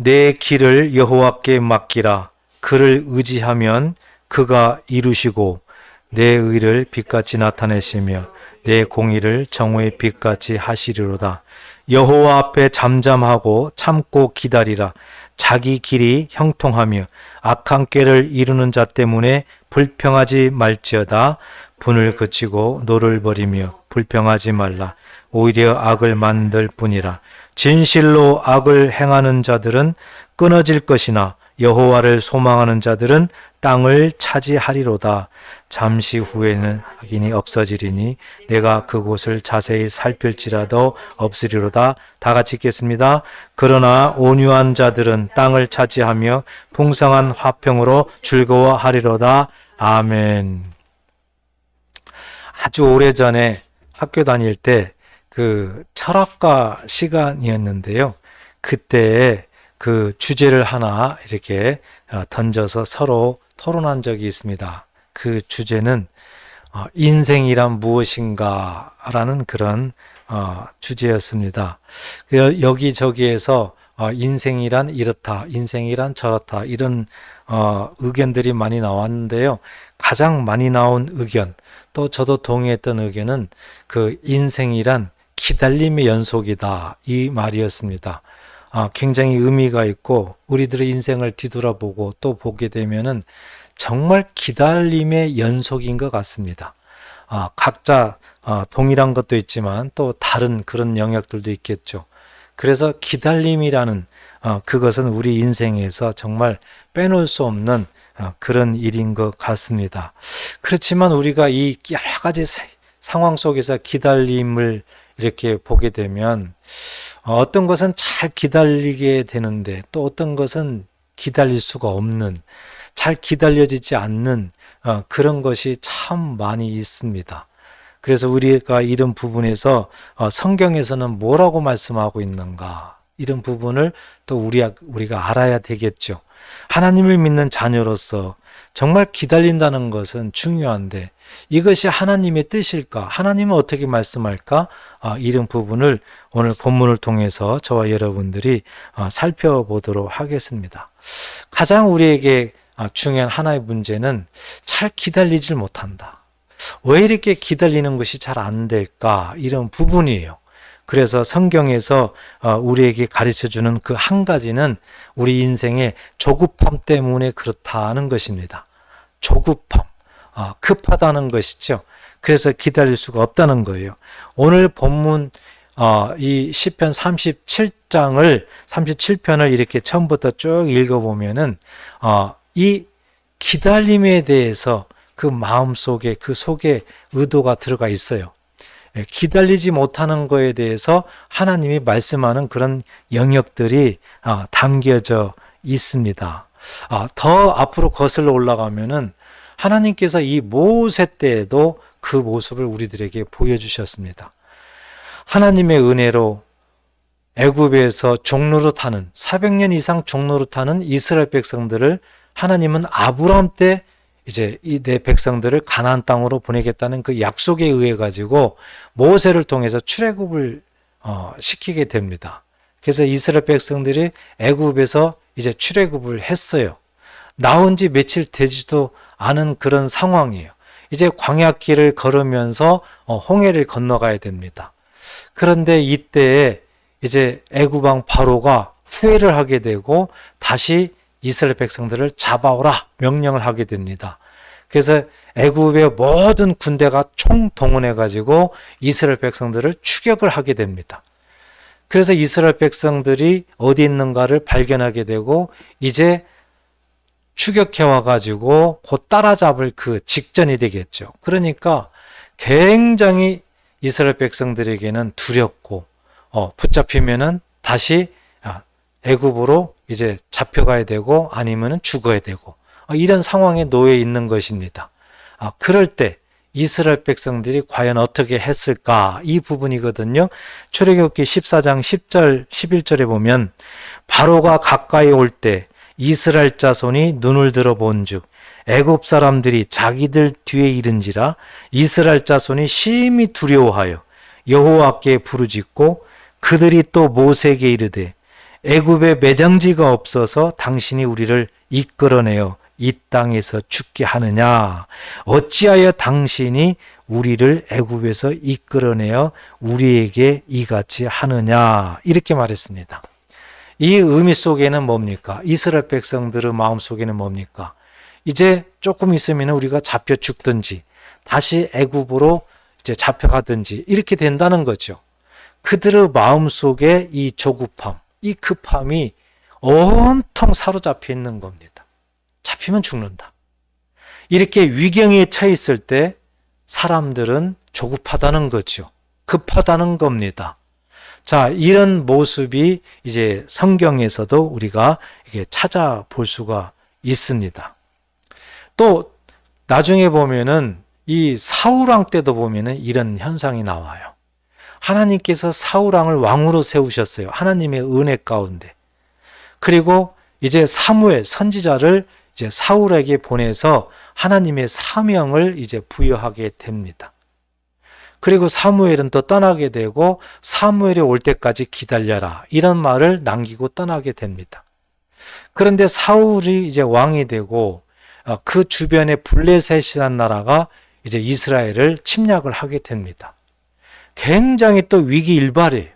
내 길을 여호와께 맡기라. 그를 의지하면 그가 이루시고 내 의를 빛같이 나타내시며 내 공의를 정오의 빛같이 하시리로다. 여호와 앞에 잠잠하고 참고 기다리라. 자기 길이 형통하며 악한 꾀를 이루는 자 때문에 불평하지 말지어다. 분을 그치고 노를 버리며 불평하지 말라. 오히려 악을 만들 뿐이라. 진실로 악을 행하는 자들은 끊어질 것이나 여호와를 소망하는 자들은 땅을 차지하리로다. 잠시 후에는 악인이 없어지리니 내가 그곳을 자세히 살필지라도 없으리로다. 다 같이 읽겠습니다. 그러나 온유한 자들은 땅을 차지하며 풍성한 화평으로 즐거워하리로다. 아멘. 아주 오래전에 학교 다닐 때 그 철학과 시간이었는데요. 그때 그 주제를 하나 이렇게 던져서 서로 토론한 적이 있습니다. 그 주제는 인생이란 무엇인가 라는 그런 주제였습니다. 여기저기에서 인생이란 이렇다, 인생이란 저렇다 이런 의견들이 많이 나왔는데요. 가장 많이 나온 의견, 또 저도 동의했던 의견은 그 인생이란 기다림의 연속이다 이 말이었습니다. 굉장히 의미가 있고 우리들의 인생을 뒤돌아보고 또 보게 되면은 정말 기다림의 연속인 것 같습니다. 각자 동일한 것도 있지만 또 다른 그런 영역들도 있겠죠. 그래서 기다림이라는 그것은 우리 인생에서 정말 빼놓을 수 없는 그런 일인 것 같습니다. 그렇지만 우리가 이 여러 가지 상황 속에서 기다림을 이렇게 보게 되면 어떤 것은 잘 기다리게 되는데 또 어떤 것은 기다릴 수가 없는, 잘 기다려지지 않는 그런 것이 참 많이 있습니다. 그래서 우리가 이런 부분에서 성경에서는 뭐라고 말씀하고 있는가, 이런 부분을 또 우리가 알아야 되겠죠. 하나님을 믿는 자녀로서 정말 기다린다는 것은 중요한데 이것이 하나님의 뜻일까? 하나님은 어떻게 말씀할까? 이런 부분을 오늘 본문을 통해서 저와 여러분들이 살펴보도록 하겠습니다. 가장 우리에게 중요한 하나의 문제는 잘 기다리질 못한다. 왜 이렇게 기다리는 것이 잘 안 될까? 이런 부분이에요. 그래서 성경에서 우리에게 가르쳐주는 그 한 가지는 우리 인생의 조급함 때문에 그렇다는 것입니다. 조급함, 급하다는 것이죠. 그래서 기다릴 수가 없다는 거예요. 오늘 본문 이 시편 37편을 이렇게 처음부터 쭉 읽어보면은 이 기다림에 대해서 그 마음속에 그 속에 의도가 들어가 있어요. 기다리지 못하는 거에 대해서 하나님이 말씀하는 그런 영역들이 담겨져 있습니다. 더 앞으로 거슬러 올라가면은 하나님께서 이 모세 때에도 그 모습을 우리들에게 보여주셨습니다. 하나님의 은혜로 애굽에서 종노릇하는 400년 이상 종노릇하는 이스라엘 백성들을 하나님은 아브라함 때 이제 이 내 백성들을 가나안 땅으로 보내겠다는 그 약속에 의해 가지고 모세를 통해서 출애굽을 시키게 됩니다. 그래서 이스라엘 백성들이 애굽에서 이제 출애굽을 했어요. 나온 지 며칠 되지도 않은 그런 상황이에요. 이제 광야길을 걸으면서 홍해를 건너가야 됩니다. 그런데 이때에 이제 애굽 왕 바로가 후회를 하게 되고 다시 이스라엘 백성들을 잡아오라 명령을 하게 됩니다. 그래서 애굽의 모든 군대가 총동원해 가지고 이스라엘 백성들을 추격을 하게 됩니다. 그래서 이스라엘 백성들이 어디 있는가를 발견하게 되고 이제 추격해 와가지고 곧 따라잡을 그 직전이 되겠죠. 그러니까 굉장히 이스라엘 백성들에게는 두렵고 붙잡히면은 다시 애굽으로 이제 잡혀가야 되고 아니면은 죽어야 되고 이런 상황에 놓여 있는 것입니다. 그럴 때 이스라엘 백성들이 과연 어떻게 했을까? 이 부분이거든요. 출애굽기 14장 10절 11절에 보면 바로가 가까이 올 때 이스라엘 자손이 눈을 들어 본즉 애굽 사람들이 자기들 뒤에 이른지라 이스라엘 자손이 심히 두려워하여 여호와께 부르짖고 그들이 또 모세에게 이르되 애굽에 매장지가 없어서 당신이 우리를 이끌어내어 이 땅에서 죽게 하느냐? 어찌하여 당신이 우리를 애굽에서 이끌어내어 우리에게 이같이 하느냐? 이렇게 말했습니다. 이 의미 속에는 뭡니까? 이스라엘 백성들의 마음 속에는 뭡니까? 이제 조금 있으면 우리가 잡혀 죽든지 다시 애굽으로 이제 잡혀가든지 이렇게 된다는 거죠. 그들의 마음 속에 이 조급함, 이 급함이 온통 사로잡혀 있는 겁니다. 잡히면 죽는다. 이렇게 위경에 처해 있을 때 사람들은 조급하다는 거죠. 급하다는 겁니다. 자, 이런 모습이 이제 성경에서도 우리가 이게 찾아볼 수가 있습니다. 또 나중에 보면은 이 사울왕 때도 보면은 이런 현상이 나와요. 하나님께서 사울왕을 왕으로 세우셨어요. 하나님의 은혜 가운데. 그리고 이제 사무엘 선지자를 이제 사울에게 보내서 하나님의 사명을 이제 부여하게 됩니다. 그리고 사무엘은 또 떠나게 되고 사무엘이 올 때까지 기다려라 이런 말을 남기고 떠나게 됩니다. 그런데 사울이 이제 왕이 되고 그 주변에 블레셋이라는 나라가 이제 이스라엘을 침략을 하게 됩니다. 굉장히 또 위기일발이에요.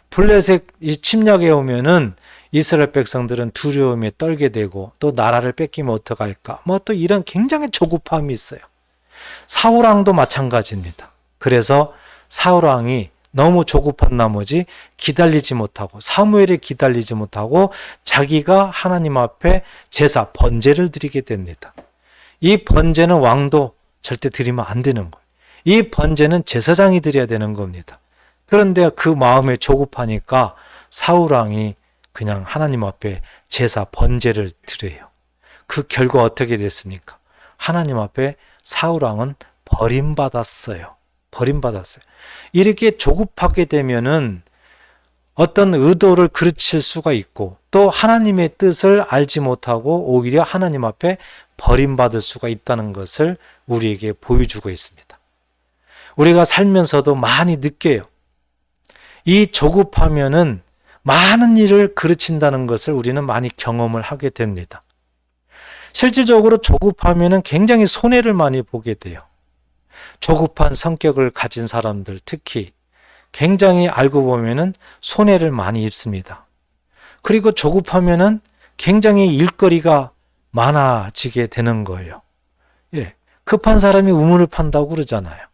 블레셋이 침략해 오면은 이스라엘 백성들은 두려움에 떨게 되고 또 나라를 뺏기면 어떡할까? 뭐 또 이런 굉장히 조급함이 있어요. 사울왕도 마찬가지입니다. 그래서 사울왕이 너무 조급한 나머지 기다리지 못하고 사무엘이 기다리지 못하고 자기가 하나님 앞에 제사 번제를 드리게 됩니다. 이 번제는 왕도 절대 드리면 안 되는 거예요. 이 번제는 제사장이 드려야 되는 겁니다. 그런데 그 마음에 조급하니까 사울왕이 그냥 하나님 앞에 제사 번제를 드려요. 그 결과 어떻게 됐습니까? 하나님 앞에 사울왕은 버림받았어요. 버림받았어요. 이렇게 조급하게 되면은 어떤 의도를 그르칠 수가 있고 또 하나님의 뜻을 알지 못하고 오히려 하나님 앞에 버림받을 수가 있다는 것을 우리에게 보여주고 있습니다. 우리가 살면서도 많이 느껴요. 이 조급하면은 많은 일을 그르친다는 것을 우리는 많이 경험을 하게 됩니다. 실질적으로 조급하면은 굉장히 손해를 많이 보게 돼요. 조급한 성격을 가진 사람들 특히 굉장히 알고 보면은 손해를 많이 입습니다. 그리고 조급하면은 굉장히 일거리가 많아지게 되는 거예요. 예, 급한 사람이 우물을 판다고 그러잖아요.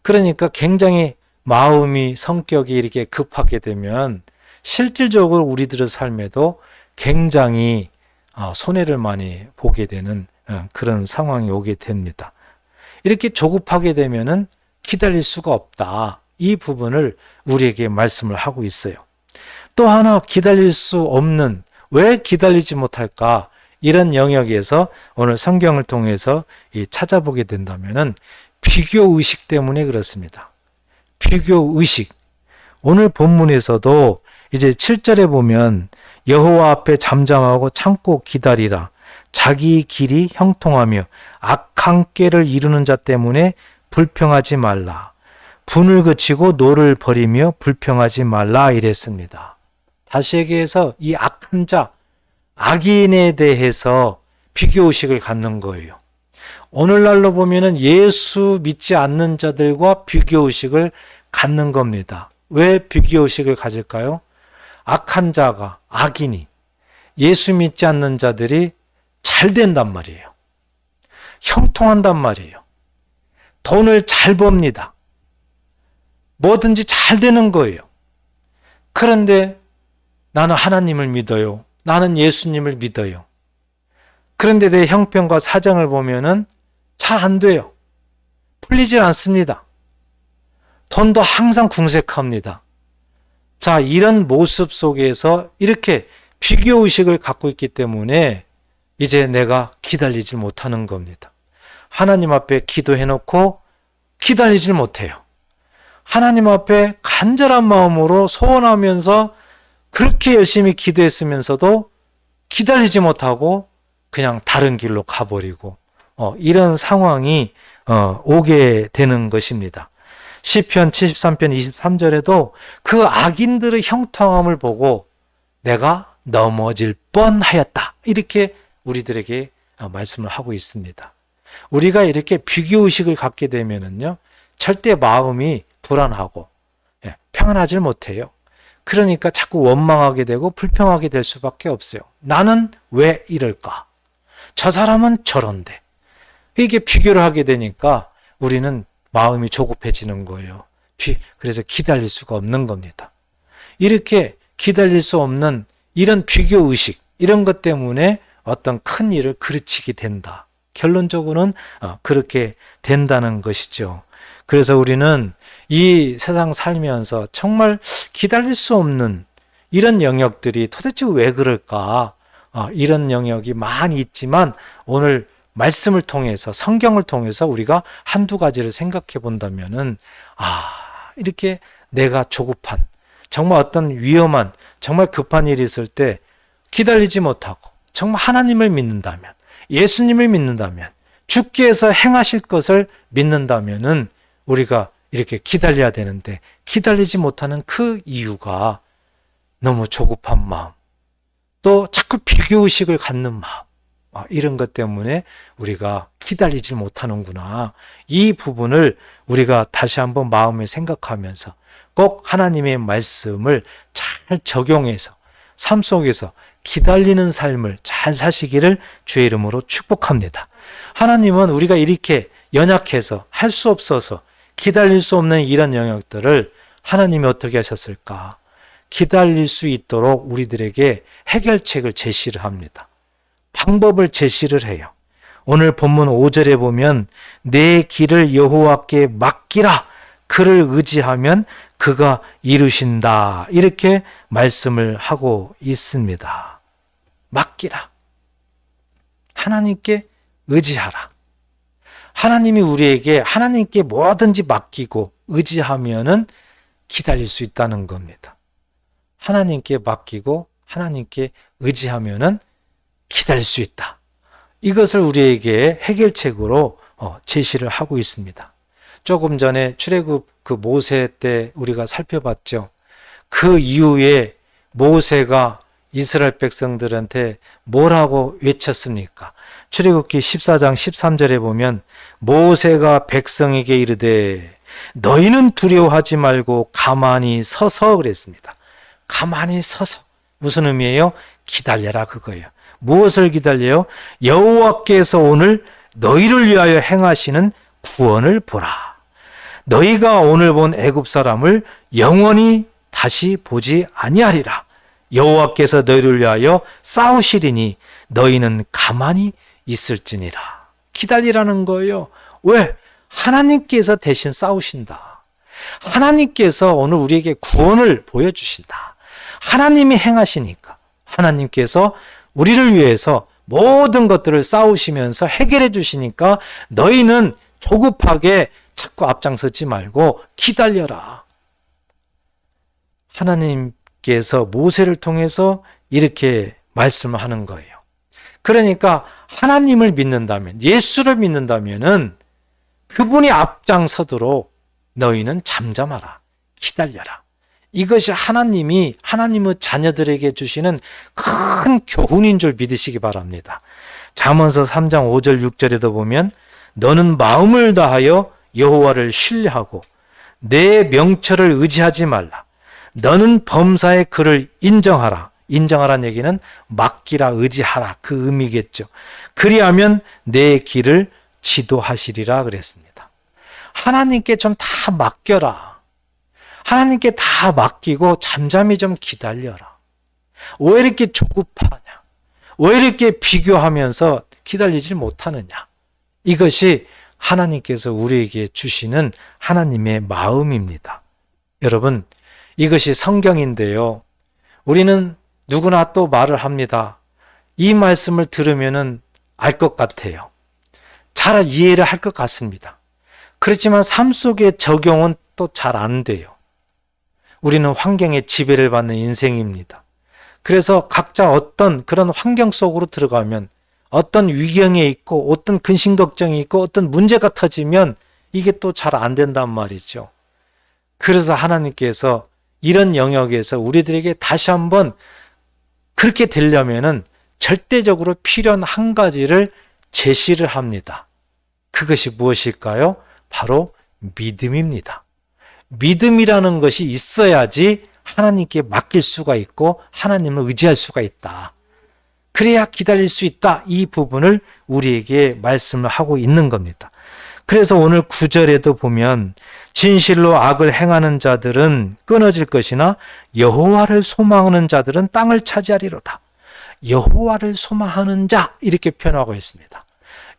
그러니까 굉장히 마음이 성격이 이렇게 급하게 되면 실질적으로 우리들의 삶에도 굉장히 손해를 많이 보게 되는 그런 상황이 오게 됩니다. 이렇게 조급하게 되면은 기다릴 수가 없다. 이 부분을 우리에게 말씀을 하고 있어요. 또 하나 기다릴 수 없는 왜 기다리지 못할까? 이런 영역에서 오늘 성경을 통해서 찾아보게 된다면은 비교 의식 때문에 그렇습니다. 비교 의식. 오늘 본문에서도 이제 7절에 보면 여호와 앞에 잠잠하고 참고 기다리라. 자기 길이 형통하며 악한 꾀를 이루는 자 때문에 불평하지 말라. 분을 그치고 노를 버리며 불평하지 말라 이랬습니다. 다시 얘기해서 이 악한 자, 악인에 대해서 비교의식을 갖는 거예요. 오늘날로 보면은 예수 믿지 않는 자들과 비교의식을 갖는 겁니다. 왜 비교의식을 가질까요? 악한 자가, 악인이 예수 믿지 않는 자들이 잘 된단 말이에요. 형통한단 말이에요. 돈을 잘 법니다. 뭐든지 잘 되는 거예요. 그런데 나는 하나님을 믿어요. 나는 예수님을 믿어요. 그런데 내 형편과 사정을 보면은 잘 안 돼요. 풀리질 않습니다. 돈도 항상 궁색합니다. 자, 이런 모습 속에서 이렇게 비교의식을 갖고 있기 때문에 이제 내가 기다리지 못하는 겁니다. 하나님 앞에 기도해놓고 기다리질 못해요. 하나님 앞에 간절한 마음으로 소원하면서 그렇게 열심히 기도했으면서도 기다리지 못하고 그냥 다른 길로 가버리고 이런 상황이 오게 되는 것입니다. 시편 73편 23절에도 그 악인들의 형통함을 보고 내가 넘어질 뻔하였다. 이렇게 우리들에게 말씀을 하고 있습니다. 우리가 이렇게 비교의식을 갖게 되면은요, 절대 마음이 불안하고 평안하질 못해요. 그러니까 자꾸 원망하게 되고 불평하게 될 수밖에 없어요. 나는 왜 이럴까? 저 사람은 저런데. 이게 비교를 하게 되니까 우리는 마음이 조급해지는 거예요. 그래서 기다릴 수가 없는 겁니다. 이렇게 기다릴 수 없는 이런 비교의식, 이런 것 때문에 어떤 큰 일을 그르치게 된다. 결론적으로는 그렇게 된다는 것이죠. 그래서 우리는 이 세상 살면서 정말 기다릴 수 없는 이런 영역들이 도대체 왜 그럴까? 이런 영역이 많이 있지만 오늘 말씀을 통해서, 성경을 통해서 우리가 한두 가지를 생각해 본다면은, 이렇게 내가 조급한, 정말 어떤 위험한, 정말 급한 일이 있을 때 기다리지 못하고 정말 하나님을 믿는다면, 예수님을 믿는다면, 주께서 행하실 것을 믿는다면은 우리가 이렇게 기다려야 되는데 기다리지 못하는 그 이유가 너무 조급한 마음, 또 자꾸 비교의식을 갖는 마음, 이런 것 때문에 우리가 기다리지 못하는구나. 이 부분을 우리가 다시 한번 마음에 생각하면서 꼭 하나님의 말씀을 잘 적용해서 삶 속에서 기다리는 삶을 잘 사시기를 주의 이름으로 축복합니다. 하나님은 우리가 이렇게 연약해서 할 수 없어서 기다릴 수 없는 이런 영역들을 하나님이 어떻게 하셨을까? 기다릴 수 있도록 우리들에게 해결책을 제시를 합니다. 방법을 제시를 해요. 오늘 본문 5절에 보면 내 길을 여호와께 맡기라. 그를 의지하면 그가 이루신다. 이렇게 말씀을 하고 있습니다. 맡기라. 하나님께 의지하라. 하나님이 우리에게 하나님께 뭐든지 맡기고 의지하면은 기다릴 수 있다는 겁니다. 하나님께 맡기고 하나님께 의지하면은 기다릴 수 있다. 이것을 우리에게 해결책으로 제시를 하고 있습니다. 조금 전에 출애굽 그 모세 때 우리가 살펴봤죠. 그 이후에 모세가 이스라엘 백성들한테 뭐라고 외쳤습니까? 출애굽기 14장 13절에 보면 모세가 백성에게 이르되 너희는 두려워하지 말고 가만히 서서 그랬습니다. 가만히 서서. 무슨 의미예요? 기다려라 그거예요. 무엇을 기다려요? 여호와께서 오늘 너희를 위하여 행하시는 구원을 보라. 너희가 오늘 본 애굽 사람을 영원히 다시 보지 아니하리라. 여호와께서 너희를 위하여 싸우시리니 너희는 가만히 있을지니라. 기다리라는 거예요. 왜? 하나님께서 대신 싸우신다. 하나님께서 오늘 우리에게 구원을 보여주신다. 하나님이 행하시니까 하나님께서 우리를 위해서 모든 것들을 싸우시면서 해결해 주시니까 너희는 조급하게 자꾸 앞장서지 말고 기다려라. 하나님께서 모세를 통해서 이렇게 말씀을 하는 거예요. 그러니까 하나님을 믿는다면, 예수를 믿는다면은 그분이 앞장서도록 너희는 잠잠하라. 기다려라. 이것이 하나님의 자녀들에게 주시는 큰 교훈인 줄 믿으시기 바랍니다. 잠언서 3장 5절 6절에도 보면 너는 마음을 다하여 여호와를 신뢰하고 내 명철을 의지하지 말라. 너는 범사의 그를 인정하라. 인정하라는 얘기는 맡기라, 의지하라 그 의미겠죠. 그리하면 내 길을 지도하시리라 그랬습니다. 하나님께 좀 다 맡겨라. 하나님께 다 맡기고 잠잠히 좀 기다려라. 왜 이렇게 조급하냐? 왜 이렇게 비교하면서 기다리질 못하느냐? 이것이 하나님께서 우리에게 주시는 하나님의 마음입니다. 여러분, 이것이 성경인데요. 우리는 누구나 또 말을 합니다. 이 말씀을 들으면은 알 것 같아요. 잘 이해를 할 것 같습니다. 그렇지만 삶 속의 적용은 또 잘 안 돼요. 우리는 환경에 지배를 받는 인생입니다. 그래서 각자 어떤 그런 환경 속으로 들어가면 어떤 위경에 있고 어떤 근심 걱정이 있고 어떤 문제가 터지면 이게 또 잘 안 된단 말이죠. 그래서 하나님께서 이런 영역에서 우리들에게 다시 한번 그렇게 되려면은 절대적으로 필요한 한 가지를 제시를 합니다. 그것이 무엇일까요? 바로 믿음입니다. 믿음이라는 것이 있어야지 하나님께 맡길 수가 있고 하나님을 의지할 수가 있다. 그래야 기다릴 수 있다. 이 부분을 우리에게 말씀을 하고 있는 겁니다. 그래서 오늘 9절에도 보면 진실로 악을 행하는 자들은 끊어질 것이나 여호와를 소망하는 자들은 땅을 차지하리로다. 여호와를 소망하는 자 이렇게 표현하고 있습니다.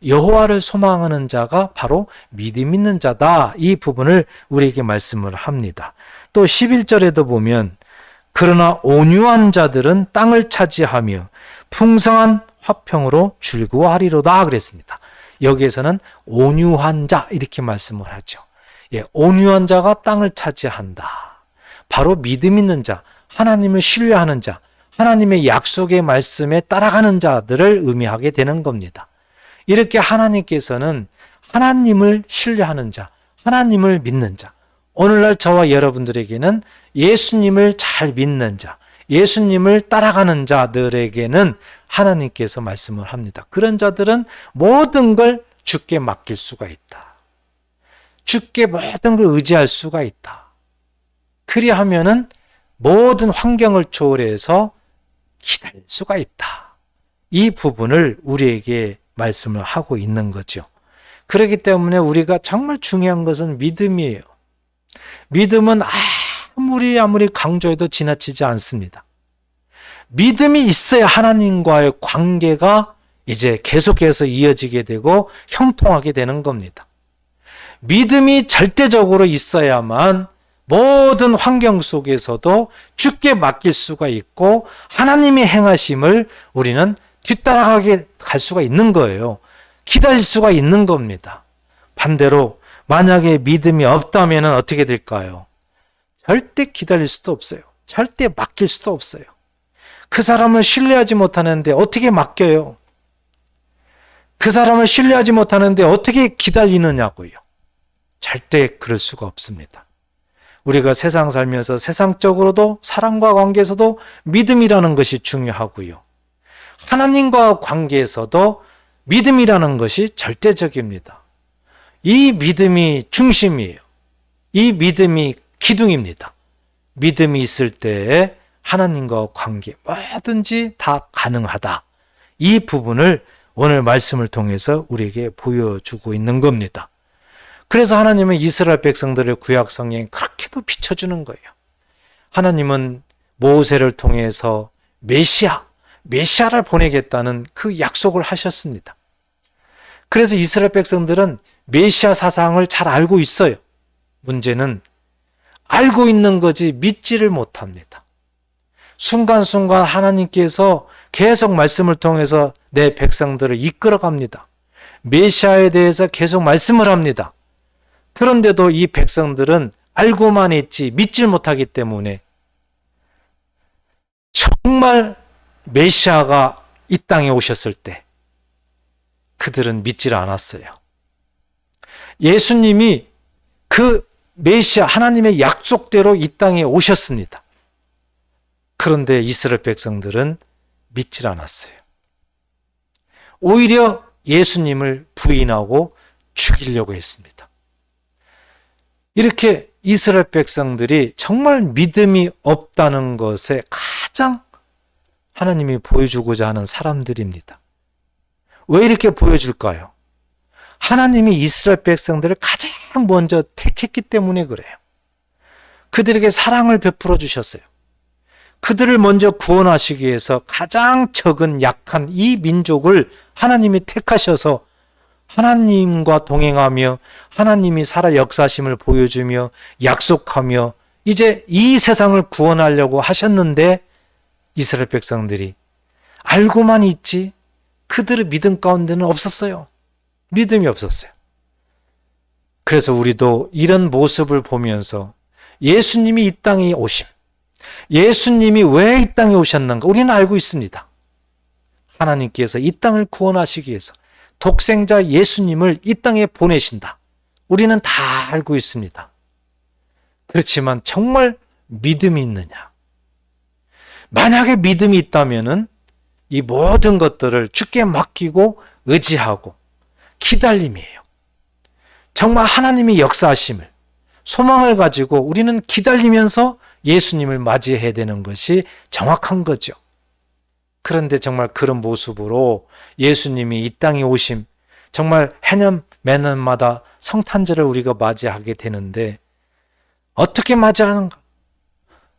여호와를 소망하는 자가 바로 믿음 있는 자다. 이 부분을 우리에게 말씀을 합니다. 또 11절에도 보면 그러나 온유한 자들은 땅을 차지하며 풍성한 화평으로 즐거워하리로다 그랬습니다. 여기에서는 온유한 자 이렇게 말씀을 하죠. 온유한 자가 땅을 차지한다. 바로 믿음 있는 자, 하나님을 신뢰하는 자, 하나님의 약속의 말씀에 따라가는 자들을 의미하게 되는 겁니다. 이렇게 하나님께서는 하나님을 신뢰하는 자, 하나님을 믿는 자, 오늘날 저와 여러분들에게는 예수님을 잘 믿는 자, 예수님을 따라가는 자들에게는 하나님께서 말씀을 합니다. 그런 자들은 모든 걸 주께 맡길 수가 있다. 주께 모든 걸 의지할 수가 있다. 그리하면은 모든 환경을 초월해서 기다릴 수가 있다. 이 부분을 우리에게 말씀을 하고 있는 거죠. 그렇기 때문에 우리가 정말 중요한 것은 믿음이에요. 믿음은 아무리 강조해도 지나치지 않습니다. 믿음이 있어야 하나님과의 관계가 이제 계속해서 이어지게 되고 형통하게 되는 겁니다. 믿음이 절대적으로 있어야만 모든 환경 속에서도 주께 맡길 수가 있고 하나님의 행하심을 우리는 뒤따라가게 갈 수가 있는 거예요. 기다릴 수가 있는 겁니다. 반대로 만약에 믿음이 없다면 어떻게 될까요? 절대 기다릴 수도 없어요. 절대 맡길 수도 없어요. 그 사람을 신뢰하지 못하는데 어떻게 맡겨요? 그 사람을 신뢰하지 못하는데 어떻게 기다리느냐고요. 절대 그럴 수가 없습니다. 우리가 세상 살면서 세상적으로도 사람과 관계에서도 믿음이라는 것이 중요하고요. 하나님과 관계에서도 믿음이라는 것이 절대적입니다. 이 믿음이 중심이에요. 이 믿음이 기둥입니다. 믿음이 있을 때에 하나님과 관계 뭐든지 다 가능하다. 이 부분을 오늘 말씀을 통해서 우리에게 보여주고 있는 겁니다. 그래서 하나님은 이스라엘 백성들을 구약 성경에 그렇게도 비춰주는 거예요. 하나님은 모세를 통해서 메시아를 보내겠다는 그 약속을 하셨습니다. 그래서 이스라엘 백성들은 메시아 사상을 잘 알고 있어요. 문제는 알고 있는 거지 믿지를 못합니다. 순간순간 하나님께서 계속 말씀을 통해서 내 백성들을 이끌어갑니다. 메시아에 대해서 계속 말씀을 합니다. 그런데도 이 백성들은 알고만 있지 믿질 못하기 때문에 정말 메시아가 이 땅에 오셨을 때 그들은 믿질 않았어요. 예수님이 그 메시아 하나님의 약속대로 이 땅에 오셨습니다. 그런데 이스라엘 백성들은 믿질 않았어요. 오히려 예수님을 부인하고 죽이려고 했습니다. 이렇게 이스라엘 백성들이 정말 믿음이 없다는 것에 가장 하나님이 보여주고자 하는 사람들입니다. 왜 이렇게 보여줄까요? 하나님이 이스라엘 백성들을 가장 먼저 택했기 때문에 그래요. 그들에게 사랑을 베풀어 주셨어요. 그들을 먼저 구원하시기 위해서 가장 적은 약한 이 민족을 하나님이 택하셔서 하나님과 동행하며 하나님이 살아 역사심을 보여주며 약속하며 이제 이 세상을 구원하려고 하셨는데 이스라엘 백성들이 알고만 있지 그들의 믿음 가운데는 없었어요. 믿음이 없었어요. 그래서 우리도 이런 모습을 보면서 예수님이 이 땅에 오심, 예수님이 왜 이 땅에 오셨는가 우리는 알고 있습니다. 하나님께서 이 땅을 구원하시기 위해서 독생자 예수님을 이 땅에 보내신다. 우리는 다 알고 있습니다. 그렇지만 정말 믿음이 있느냐? 만약에 믿음이 있다면은 이 모든 것들을 주께 맡기고 의지하고 기다림이에요. 정말 하나님의 역사하심을, 소망을 가지고 우리는 기다리면서 예수님을 맞이해야 되는 것이 정확한 거죠. 그런데 정말 그런 모습으로 예수님이 이 땅에 오심, 정말 해년 매년마다 성탄절을 우리가 맞이하게 되는데 어떻게 맞이하는가?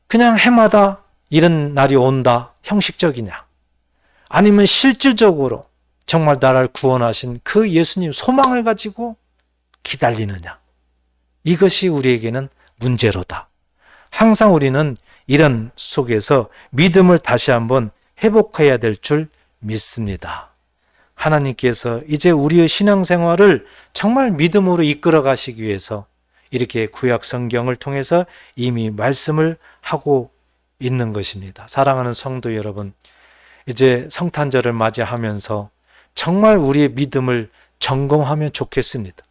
그냥 해마다 이런 날이 온다, 형식적이냐? 아니면 실질적으로 정말 나를 구원하신 그 예수님 소망을 가지고 기다리느냐? 이것이 우리에게는 문제로다. 항상 우리는 이런 속에서 믿음을 다시 한번 회복해야 될 줄 믿습니다. 하나님께서 이제 우리의 신앙생활을 정말 믿음으로 이끌어 가시기 위해서 이렇게 구약 성경을 통해서 이미 말씀을 하고 있는 것입니다. 사랑하는 성도 여러분, 이제 성탄절을 맞이하면서 정말 우리의 믿음을 점검하면 좋겠습니다.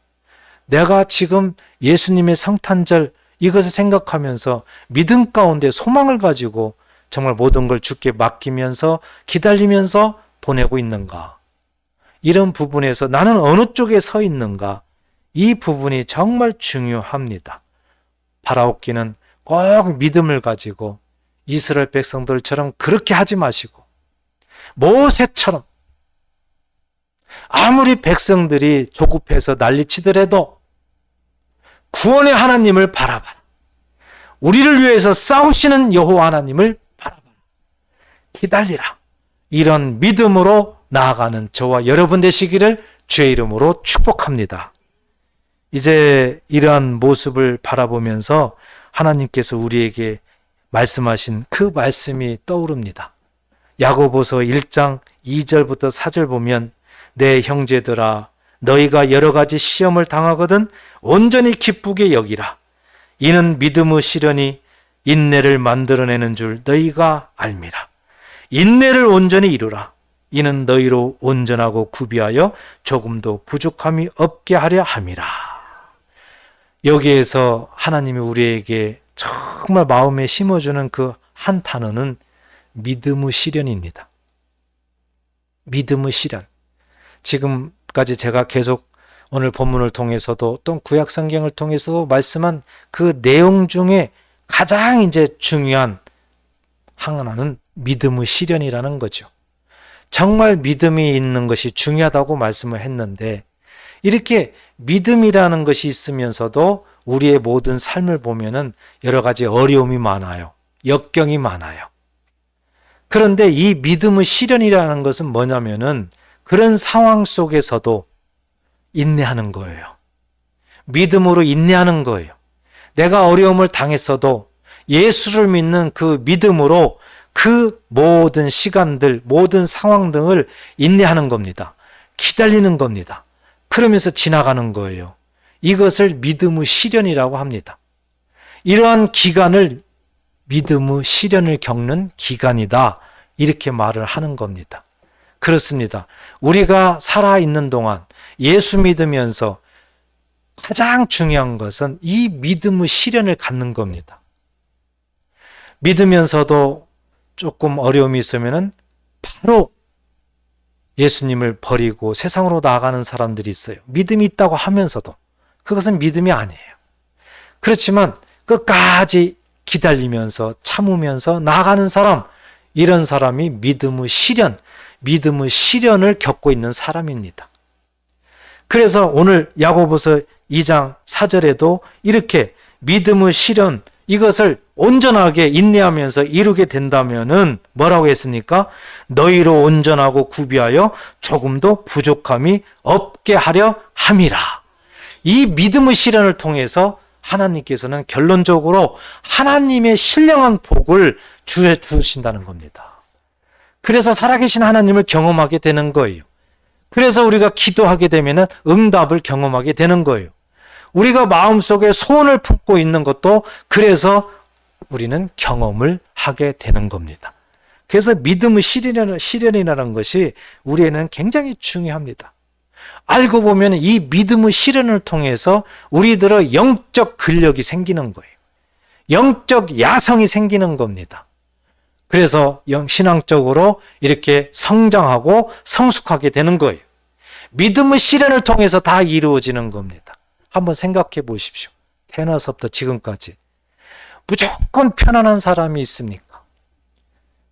내가 지금 예수님의 성탄절 이것을 생각하면서 믿음 가운데 소망을 가지고 정말 모든 걸 주께 맡기면서 기다리면서 보내고 있는가? 이런 부분에서 나는 어느 쪽에 서 있는가? 이 부분이 정말 중요합니다. 바라옵기는 꼭 믿음을 가지고 이스라엘 백성들처럼 그렇게 하지 마시고 모세처럼 아무리 백성들이 조급해서 난리치더라도 구원의 하나님을 바라봐라. 우리를 위해서 싸우시는 여호와 하나님을 바라봐라. 기다리라. 이런 믿음으로 나아가는 저와 여러분 되시기를 주의 이름으로 축복합니다. 이제 이러한 모습을 바라보면서 하나님께서 우리에게 말씀하신 그 말씀이 떠오릅니다. 야고보서 1장 2절부터 4절 보면 내 형제들아 너희가 여러 가지 시험을 당하거든 온전히 기쁘게 여기라. 이는 믿음의 시련이 인내를 만들어내는 줄 너희가 알미라. 인내를 온전히 이루라. 이는 너희로 온전하고 구비하여 조금도 부족함이 없게 하려 함이라. 여기에서 하나님이 우리에게 정말 마음에 심어주는 그 한 단어는 믿음의 시련입니다. 믿음의 시련. 지금까지 제가 계속 오늘 본문을 통해서도 또 구약 성경을 통해서도 말씀한 그 내용 중에 가장 이제 중요한 하나는 믿음의 시련이라는 거죠. 정말 믿음이 있는 것이 중요하다고 말씀을 했는데 이렇게 믿음이라는 것이 있으면서도 우리의 모든 삶을 보면은 여러 가지 어려움이 많아요. 역경이 많아요. 그런데 이 믿음의 시련이라는 것은 뭐냐면은 그런 상황 속에서도 인내하는 거예요. 믿음으로 인내하는 거예요. 내가 어려움을 당했어도 예수를 믿는 그 믿음으로 그 모든 시간들, 모든 상황 등을 인내하는 겁니다. 기다리는 겁니다. 그러면서 지나가는 거예요. 이것을 믿음의 시련이라고 합니다. 이러한 기간을 믿음의 시련을 겪는 기간이다. 이렇게 말을 하는 겁니다. 그렇습니다. 우리가 살아있는 동안 예수 믿으면서 가장 중요한 것은 이 믿음의 시련을 갖는 겁니다. 믿으면서도 조금 어려움이 있으면 바로 예수님을 버리고 세상으로 나아가는 사람들이 있어요. 믿음이 있다고 하면서도 그것은 믿음이 아니에요. 그렇지만 끝까지 기다리면서 참으면서 나아가는 사람, 이런 사람이 믿음의 시련을 겪고 있는 사람입니다. 그래서 오늘 야고보서 2장 4절에도 이렇게 믿음의 시련, 이것을 온전하게 인내하면서 이루게 된다면은 뭐라고 했습니까? 너희로 온전하고 구비하여 조금도 부족함이 없게 하려 함이라. 이 믿음의 시련을 통해서 하나님께서는 결론적으로 하나님의 신령한 복을 주신다는 겁니다. 그래서 살아계신 하나님을 경험하게 되는 거예요. 그래서 우리가 기도하게 되면 응답을 경험하게 되는 거예요. 우리가 마음속에 소원을 품고 있는 것도 그래서 우리는 경험을 하게 되는 겁니다. 그래서 믿음의 시련이라는 것이 우리에는 굉장히 중요합니다. 알고 보면 이 믿음의 시련을 통해서 우리들의 영적 근력이 생기는 거예요. 영적 야성이 생기는 겁니다. 그래서 신앙적으로 이렇게 성장하고 성숙하게 되는 거예요. 믿음의 시련을 통해서 다 이루어지는 겁니다. 한번 생각해 보십시오. 태어나서부터 지금까지 무조건 편안한 사람이 있습니까?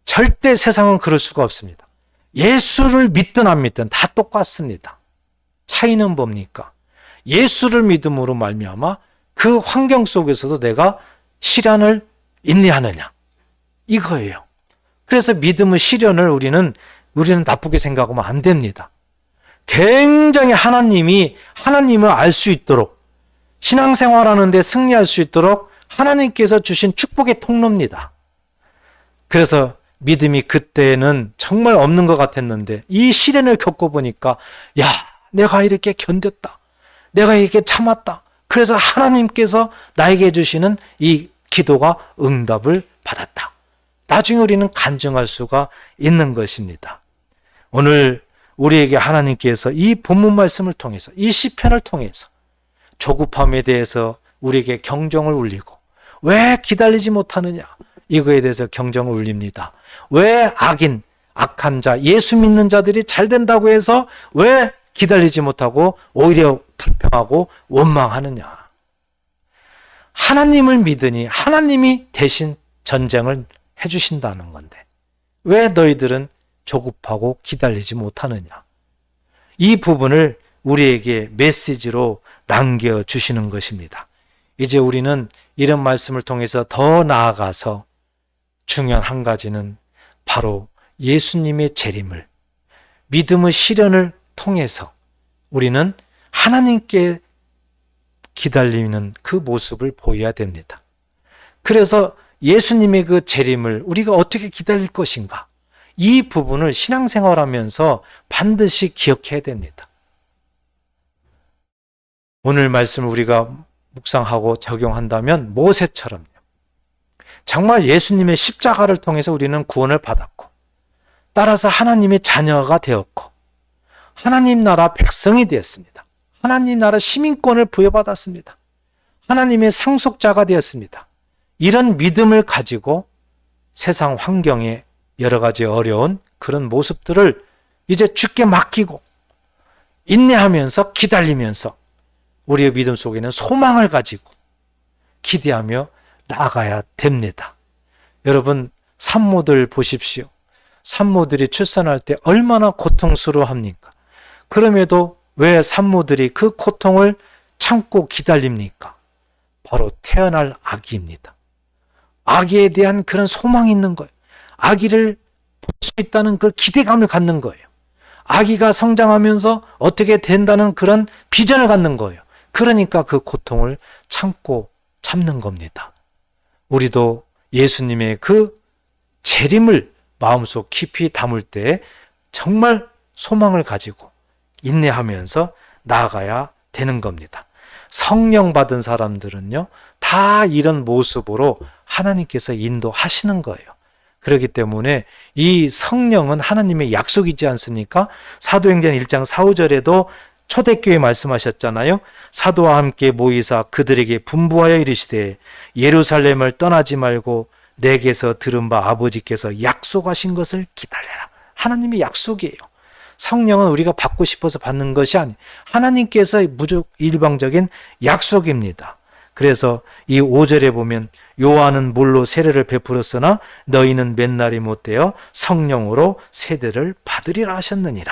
절대 세상은 그럴 수가 없습니다. 예수를 믿든 안 믿든 다 똑같습니다. 차이는 뭡니까? 예수를 믿음으로 말미암아 그 환경 속에서도 내가 시련을 인내하느냐, 이거예요. 그래서 믿음의 시련을 우리는 나쁘게 생각하면 안 됩니다. 굉장히 하나님을 알 수 있도록, 신앙생활하는데 승리할 수 있도록 하나님께서 주신 축복의 통로입니다. 그래서 믿음이 그때는 정말 없는 것 같았는데 이 시련을 겪어보니까 내가 이렇게 견뎠다. 내가 이렇게 참았다. 그래서 하나님께서 나에게 주시는 이 기도가 응답을 받았다. 나중에 우리는 간증할 수가 있는 것입니다. 오늘 우리에게 하나님께서 이 본문 말씀을 통해서, 이 시편을 통해서 조급함에 대해서 우리에게 경종을 울리고, 왜 기다리지 못하느냐, 이거에 대해서 경종을 울립니다. 왜 악한 자, 예수 믿는 자들이 잘 된다고 해서 왜 기다리지 못하고 오히려 불평하고 원망하느냐. 하나님을 믿으니 하나님이 대신 전쟁을 해주신다는 건데 왜 너희들은 조급하고 기다리지 못하느냐. 이 부분을 우리에게 메시지로 남겨주시는 것입니다. 이제 우리는 이런 말씀을 통해서 더 나아가서 중요한 한 가지는 바로 예수님의 재림을, 믿음의 시련을 통해서 우리는 하나님께 기다리는 그 모습을 보여야 됩니다. 그래서 예수님의 그 재림을 우리가 어떻게 기다릴 것인가, 이 부분을 신앙생활하면서 반드시 기억해야 됩니다. 오늘 말씀을 우리가 묵상하고 적용한다면 모세처럼요. 정말 예수님의 십자가를 통해서 우리는 구원을 받았고, 따라서 하나님의 자녀가 되었고, 하나님 나라 백성이 되었습니다. 하나님 나라 시민권을 부여받았습니다. 하나님의 상속자가 되었습니다. 이런 믿음을 가지고 세상 환경에 여러 가지 어려운 그런 모습들을 이제 주께 맡기고 인내하면서 기다리면서 우리의 믿음 속에는 소망을 가지고 기대하며 나아가야 됩니다. 여러분, 산모들 보십시오. 산모들이 출산할 때 얼마나 고통스러워합니까? 그럼에도 왜 산모들이 그 고통을 참고 기다립니까? 바로 태어날 아기입니다. 아기에 대한 그런 소망이 있는 거예요. 아기를 볼 수 있다는 그 기대감을 갖는 거예요. 아기가 성장하면서 어떻게 된다는 그런 비전을 갖는 거예요. 그러니까 그 고통을 참는 겁니다. 우리도 예수님의 그 재림을 마음속 깊이 담을 때 정말 소망을 가지고 인내하면서 나아가야 되는 겁니다. 성령 받은 사람들은요, 다 이런 모습으로 하나님께서 인도하시는 거예요. 그렇기 때문에 이 성령은 하나님의 약속이지 않습니까? 사도행전 1장 4, 5절에도 초대교회 말씀하셨잖아요. 사도와 함께 모이사 그들에게 분부하여 이르시되 예루살렘을 떠나지 말고 내게서 들은 바 아버지께서 약속하신 것을 기다려라. 하나님의 약속이에요. 성령은 우리가 받고 싶어서 받는 것이 아니에요. 하나님께서 일방적인 약속입니다. 그래서 이 5절에 보면 요한은 물로 세례를 베풀었으나 너희는 몇 날이 못되어 성령으로 세례를 받으리라 하셨느니라.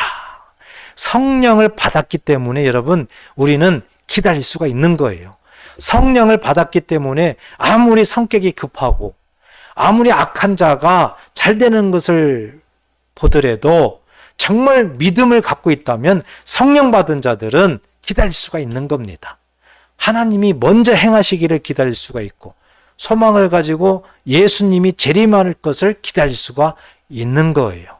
성령을 받았기 때문에 여러분, 우리는 기다릴 수가 있는 거예요. 성령을 받았기 때문에 아무리 성격이 급하고 아무리 악한 자가 잘 되는 것을 보더라도 정말 믿음을 갖고 있다면 성령 받은 자들은 기다릴 수가 있는 겁니다. 하나님이 먼저 행하시기를 기다릴 수가 있고, 소망을 가지고 예수님이 재림할 것을 기다릴 수가 있는 거예요.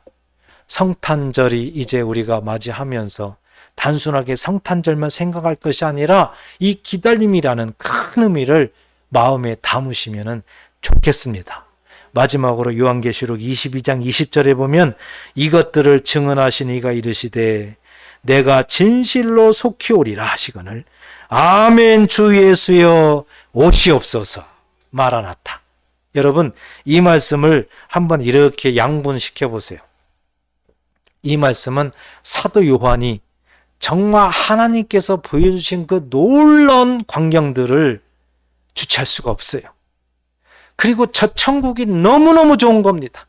성탄절이 이제 우리가 맞이하면서 단순하게 성탄절만 생각할 것이 아니라 이 기다림이라는 큰 의미를 마음에 담으시면 좋겠습니다. 마지막으로 요한계시록 22장 20절에 보면 이것들을 증언하신 이가 이르시되 내가 진실로 속히 오리라 하시거늘 아멘 주 예수여 오시옵소서. 마라나타. 여러분, 이 말씀을 한번 이렇게 양분시켜 보세요. 이 말씀은 사도 요한이 정말 하나님께서 보여주신 그 놀라운 광경들을 주체할 수가 없어요. 그리고 저 천국이 너무너무 좋은 겁니다.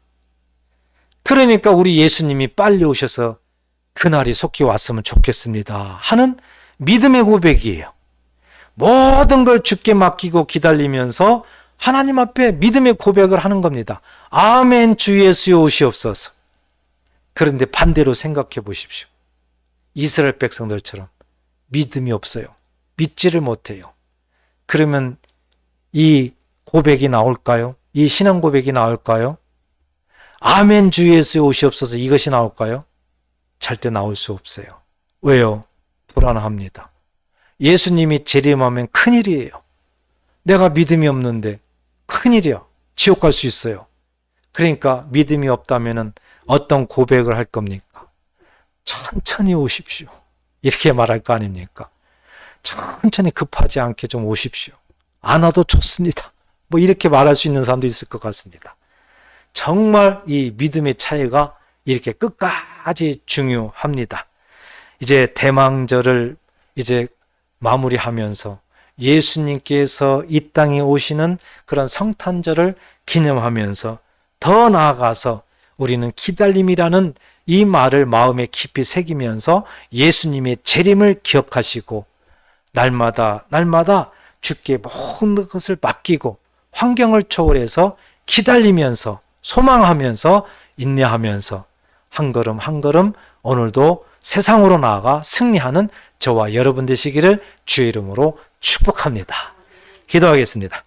그러니까 우리 예수님이 빨리 오셔서 그날이 속히 왔으면 좋겠습니다 하는 믿음의 고백이에요. 모든 걸 주께 맡기고 기다리면서 하나님 앞에 믿음의 고백을 하는 겁니다. 아멘, 주 예수여 오시옵소서. 그런데 반대로 생각해 보십시오. 이스라엘 백성들처럼 믿음이 없어요. 믿지를 못해요. 그러면 이 고백이 나올까요? 이 신앙 고백이 나올까요? 아멘, 주 예수여 오시옵소서, 이것이 나올까요? 절대 나올 수 없어요. 왜요? 불안합니다. 예수님이 재림하면 큰일이에요. 내가 믿음이 없는데 큰일이야. 지옥 갈 수 있어요. 그러니까 믿음이 없다면 어떤 고백을 할 겁니까? 천천히 오십시오. 이렇게 말할 거 아닙니까? 천천히 급하지 않게 좀 오십시오. 안 와도 좋습니다. 뭐 이렇게 말할 수 있는 사람도 있을 것 같습니다. 정말 이 믿음의 차이가 이렇게 끝까지 중요합니다. 이제 대망절을 이제 마무리하면서 예수님께서 이 땅에 오시는 그런 성탄절을 기념하면서 더 나아가서 우리는 기다림이라는 이 말을 마음에 깊이 새기면서 예수님의 재림을 기억하시고 날마다 주께 모든 것을 맡기고 환경을 초월해서 기다리면서 소망하면서 인내하면서 한 걸음 한 걸음 오늘도 세상으로 나아가 승리하는 저와 여러분 되시기를 주의 이름으로 축복합니다. 기도하겠습니다.